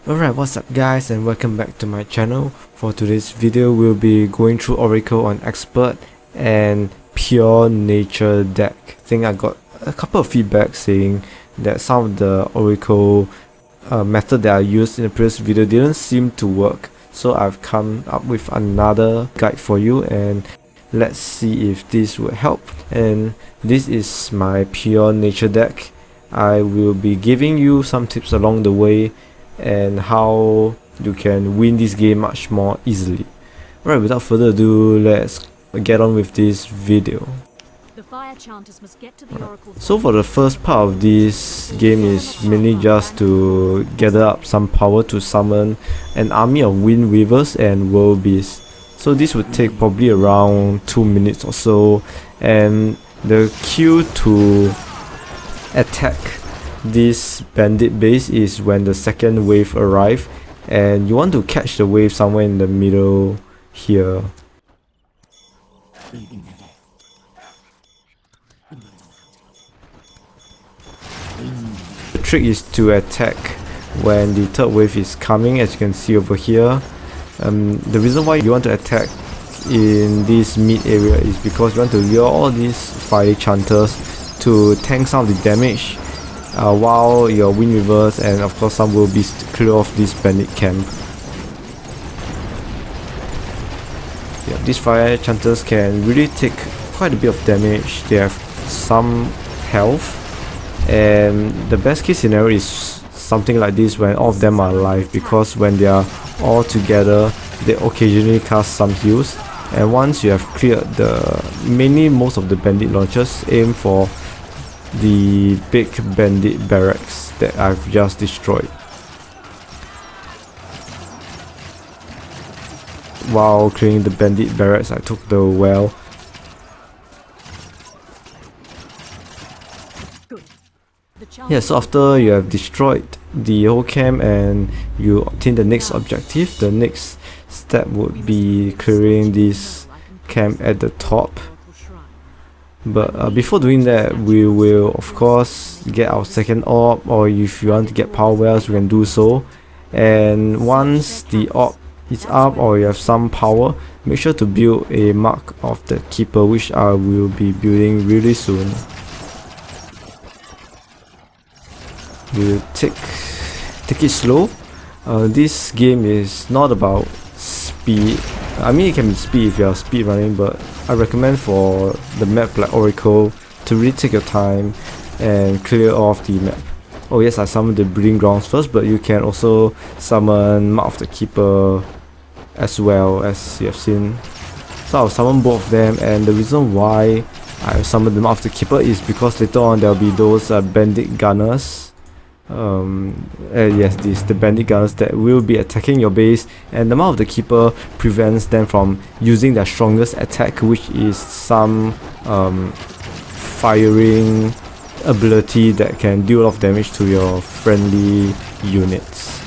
Alright, what's up guys, and welcome back to my channel. For today's video, we'll be going through Oracle on Expert and Pure Nature deck. I think I got a couple of feedback saying that some of the Oracle method that I used in the previous video didn't seem to work. So I've come up with another guide for you, and let's see if this will help. And this is my Pure Nature deck. I will be giving you some tips along the way and how you can win this game much more easily. Alright, without further ado, let's get on with this video. So for the first part of this game is mainly just to gather up some power to summon an army of wind weavers and world beasts. So this would take probably around 2 minutes or so, and the queue to attack this bandit base is when the second wave arrives, and you want to catch the wave somewhere in the middle here. The trick is to attack when the third wave is coming, as you can see over here. The reason why you want to attack in this mid area is because you want to lure all these fire chanters to tank some of the damage, while your wind weavers and of course some will be clear off this bandit camp. Yeah, these fire chanters can really take quite a bit of damage. They have some health, and the best case scenario is something like this when all of them are alive, because when they are all together they occasionally cast some heals. And once you have cleared most of the bandit launchers, aim for the big bandit barracks that I've just destroyed. While clearing the bandit barracks, I took the well. Yeah, so after you have destroyed the whole camp and you obtain the next objective, the next step would be clearing this camp at the top. But before doing that, we will of course get our second orb, or if you want to get power wells, we can do so. And once the orb is up or you have some power, make sure to build a mark of the keeper, which I will be building really soon. We'll take it slow. This game is not about speed. I mean, it can be speed if you are speed running, but I recommend for the map like Oracle to really take your time and clear off the map. Oh yes, I summoned the breeding grounds first, but you can also summon Mark of the Keeper as well, as you have seen. So I'll summon both of them, and the reason why I summoned the Mark of the Keeper is because later on there will be those bandit gunners. Yes, the bandit gunners that will be attacking your base, and the Mark of the Keeper prevents them from using their strongest attack, which is some firing ability that can deal a lot of damage to your friendly units.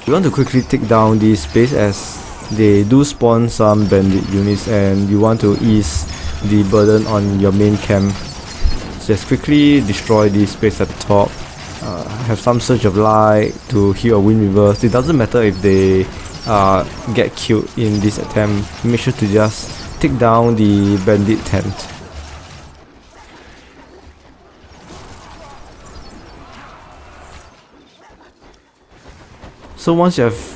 You want to quickly take down this base, as they do spawn some bandit units and you want to ease the burden on your main camp. So just quickly destroy this space at the top. Have some surge of light to heal your wind weavers. It doesn't matter if they get killed in this attempt. Make sure to just take down the bandit tent. So once you have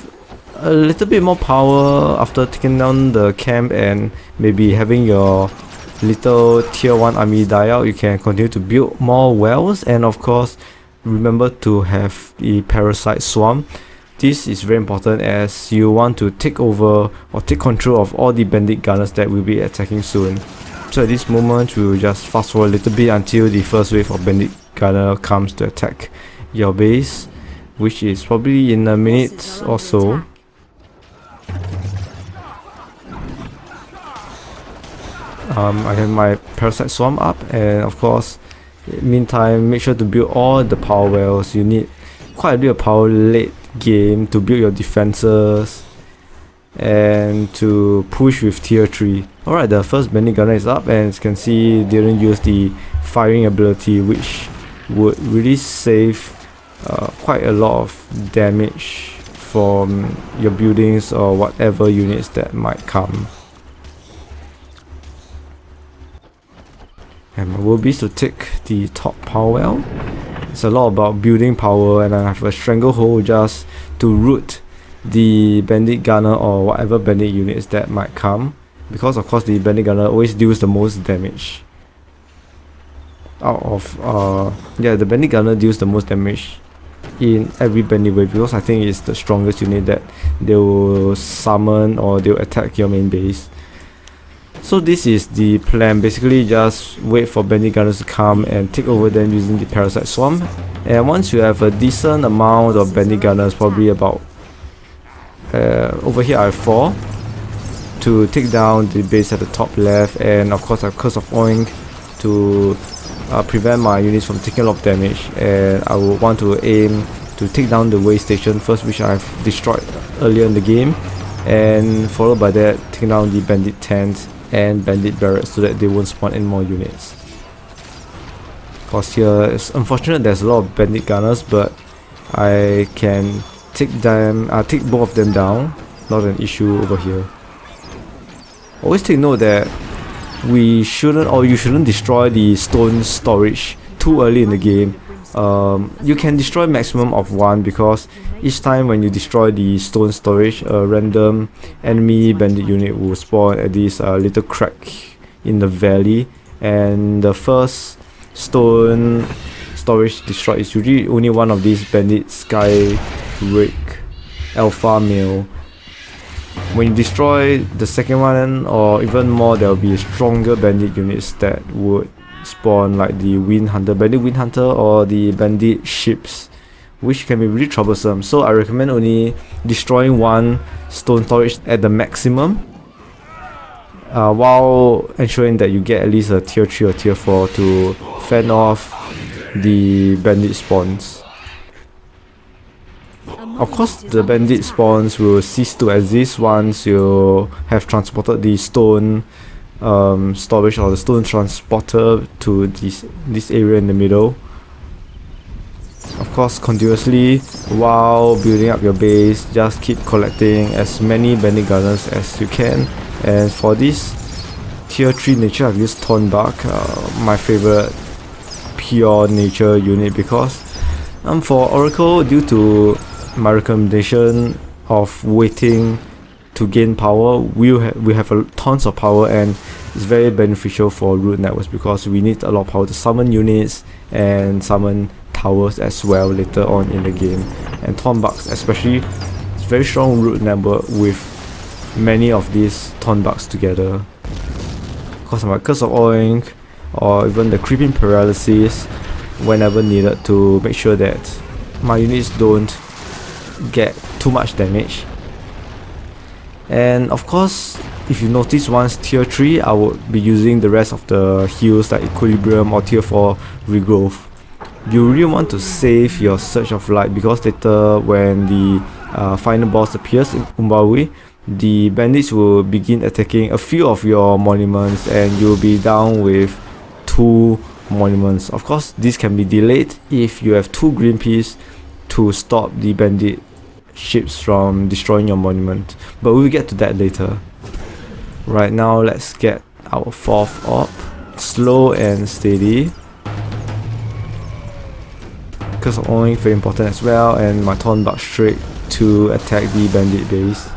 a little bit more power after taking down the camp and maybe having your little tier 1 army die out, you can continue to build more wells, and of course remember to have the parasite swarm. This is very important, as you want to take over or take control of all the bandit gunners that will be attacking soon. So at this moment we will just fast forward a little bit until the first wave of bandit gunner comes to attack your base, which is probably in a minute or so. I have my parasite swarm up, and of course meantime make sure to build all the power wells. You need quite a bit of power late game to build your defenses, and to push with tier 3. Alright, the first bandit gunner is up, and as you can see, didn't use the firing ability, which would really save quite a lot of damage from your buildings or whatever units that might come. And my will be to take the top power well. It's a lot about building power, and I have a stranglehold just to root the bandit gunner or whatever bandit units that might come, because of course the bandit gunner always deals the most damage out of the bandit gunner deals the most damage in every bandit wave, because I think it's the strongest unit that they will summon or they'll attack your main base. So this is the plan. Basically just wait for bandit gunners to come and take over them using the parasite swarm, and once you have a decent amount of bandit gunners, probably about over here I have 4 to take down the base at the top left, and of course I have Curse of Oink to prevent my units from taking a lot of damage, and I will want to aim to take down the way station first, which I have destroyed earlier in the game, and followed by that taking down the bandit tents and bandit barracks so that they won't spawn any more units. Of course here it's unfortunate there's a lot of bandit gunners, but I can take both of them down, not an issue over here. Always take note that we shouldn't, or you shouldn't, destroy the stone storage too early in the game. You can destroy maximum of 1, because each time when you destroy the stone storage, a random enemy bandit unit will spawn at this little crack in the valley, and the first stone storage destroyed is usually only one of these bandit Skylords alpha male. When you destroy the second one or even more, there will be stronger bandit units that would spawn, like the bandit wind hunter or the bandit ships, which can be really troublesome. So I recommend only destroying 1 stone storage at the maximum, while ensuring that you get at least a tier 3 or tier 4 to fend off the bandit spawns. Of course, the bandit spawns will cease to exist once you have transported the stone storage or the stone transporter to this area in the middle. Of course, continuously while building up your base, just keep collecting as many bandit gunners as you can. And for this tier 3 nature, I've used Thornbark, my favorite pure nature unit, because for Oracle, due to my recommendation of waiting to gain power, we have tons of power, and it's very beneficial for root networks because we need a lot of power to summon units and summon towers as well later on in the game. And Thornbarks especially, it's very strong root network with many of these Thornbarks together. Because of my Curse of Oink or even the creeping paralysis whenever needed to make sure that my units don't get too much damage. And of course, if you notice, once tier 3, I would be using the rest of the heals like Equilibrium or tier 4 Regrowth. You really want to save your Surge of Light, because later when the final boss appears in umbabwe, the bandits will begin attacking a few of your monuments, and you'll be down with 2 monuments. Of course, this can be delayed if you have 2 green peas to stop the bandit ships from destroying your monument, but we'll get to that later. Right now, let's get our 4th orb, slow and steady. Curse of Oink, very important as well, and my Thornbark straight to attack the bandit base.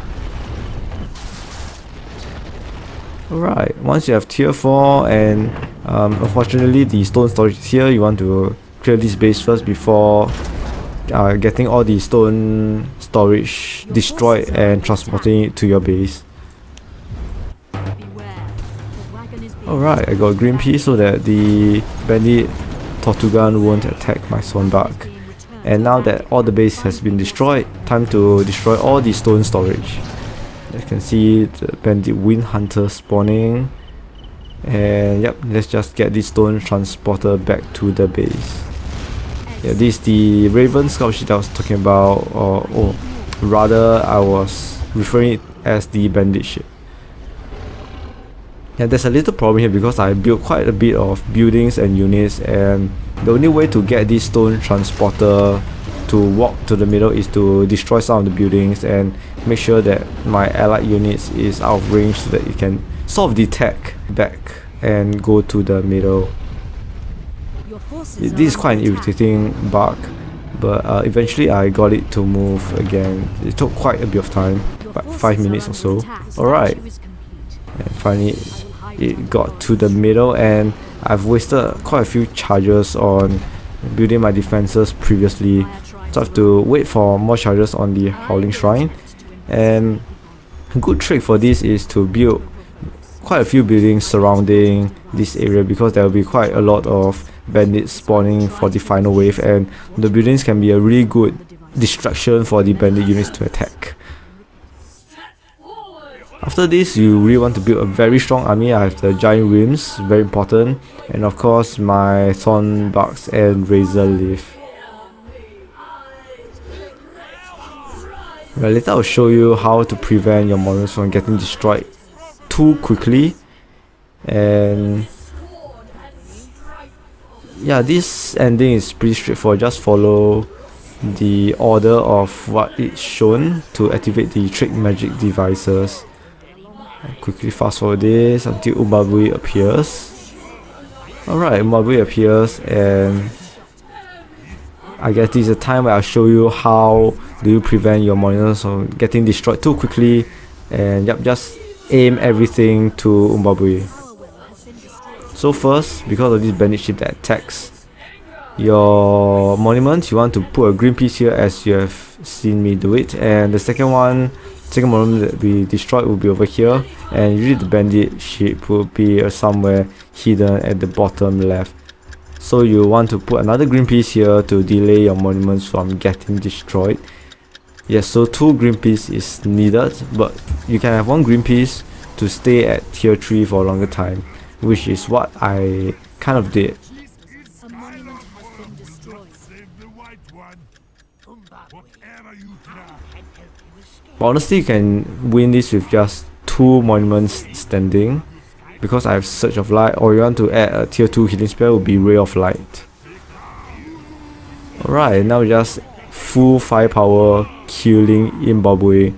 Alright, once you have tier 4 and unfortunately the stone storage is here, you want to clear this base first before getting all the stone storage destroyed and transporting it to your base. Alright, I got a green piece so that the bandit Tortugan won't attack my Thornbark. And now that all the base has been destroyed, time to destroy all the stone storage. As you can see, the bandit wind hunter spawning. And yep, let's just get this stone transporter back to the base. Yeah, this is the Raven scout sheet I was talking about, or rather I was referring as the bandit ship. And there's a little problem here because I built quite a bit of buildings and units, and the only way to get this stone transporter to walk to the middle is to destroy some of the buildings and make sure that my allied units is out of range so that it can sort of detect back and go to the middle. This is quite an irritating bug, but eventually I got it to move again. It took quite a bit of time, about 5 minutes or so. Alright, and finally it got to the middle, and I've wasted quite a few charges on building my defenses previously, so I have to wait for more charges on the Howling Shrine. And a good trick for this is to build quite a few buildings surrounding this area, because there will be quite a lot of bandits spawning for the final wave, and the buildings can be a really good distraction for the bandit units to attack. After this, you really want to build a very strong army. I have the giant rims, very important, and of course my thorn bugs and razor leaf. Well, later I'll show you how to prevent your monsters from getting destroyed too quickly. And yeah, this ending is pretty straightforward. Just follow the order of what is shown to activate the trick magic devices. I'll quickly fast forward this until umbabwe appears. Alright, umbabwe appears, and I guess this is a time where I'll show you how do you prevent your monsters from getting destroyed too quickly. And yep, just aim everything to umbabwe. So first, because of this bandit ship that attacks your monuments, you want to put a green piece here as you have seen me do it. And the second monument that we destroyed will be over here, and usually the bandit ship will be somewhere hidden at the bottom left. So you want to put another green piece here to delay your monuments from getting destroyed. Yes, so 2 green pieces is needed, but you can have 1 green piece to stay at tier 3 for a longer time, which is what I kind of did. But honestly, you can win this with just 2 monuments standing, because I have Surge of Light, or you want to add a tier 2 healing spell, would be Ray of Light. Alright, now just full firepower killing umbabwe.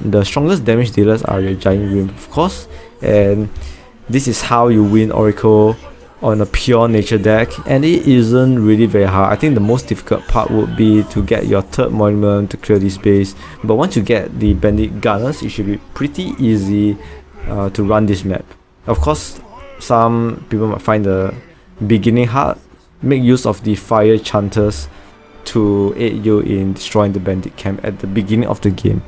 The strongest damage dealers are your giant rim, of course, and this is how you win Oracle on a pure nature deck, and it isn't really very hard. I think the most difficult part would be to get your 3rd monument to clear this base, but once you get the bandit gunners, it should be pretty easy to run this map. Of course, some people might find the beginning hard. Make use of the fire chanters to aid you in destroying the bandit camp at the beginning of the game.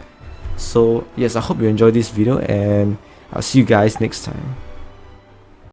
So yes, I hope you enjoyed this video, and I'll see you guys next time.